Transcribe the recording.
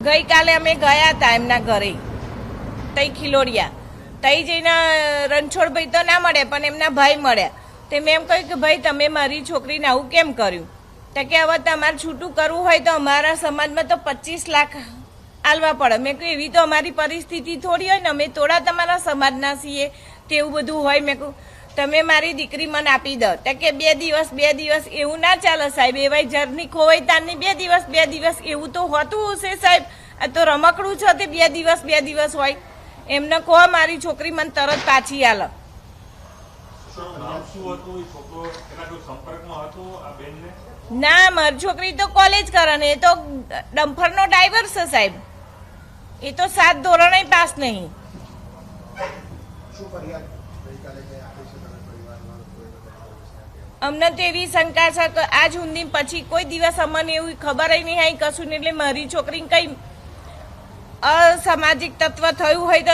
ગઈકાલે અમે ગયા હતા એમના ઘરે તઈ ખિલોડિયા તઈ જઈને રણછોડભાઈ તો ના મળ્યા પણ એમના ભાઈ મળ્યા તે મેં એમ કહ્યું કે ભાઈ તમે મારી છોકરીને આવું કેમ કર્યું તો કે હવે તમારે છૂટું કરવું હોય તો અમારા સમાજમાં તો 25 લાખ આલવા પડે મેં કહ્યું એવી તો અમારી પરિસ્થિતિ થોડી હોય ને અમે થોડા તમારા સમાજના છીએ તેવું બધું હોય મેં કહ્યું તમે મારી દીકરી મને આપી દો તો કે 2 દિવસ એવું ના ચાલે સાહેબ એવાય જરની ખોવાય તારની 2 દિવસ એવું તો હોતું હશે સાહેબ આ તો રમકડું છે તે 2 દિવસ હોય એમને કહો મારી છોકરી મને તરત પાછી આલે ના મારી છોકરી તો કોલેજ કરે ને એ તો ડમ્ફરનો ડ્રાઈવર છે સાહેબ એ તો 7 ધોરણે પાસ નહીં અમને તો એવી શંકા છે કે આજ સુધી પછી કોઈ દિવસ અમને એવી ખબર નહીં આવી કશું ને એટલે મારી છોકરીને કઈ અસામાજિક તત્વ થયું હોય તો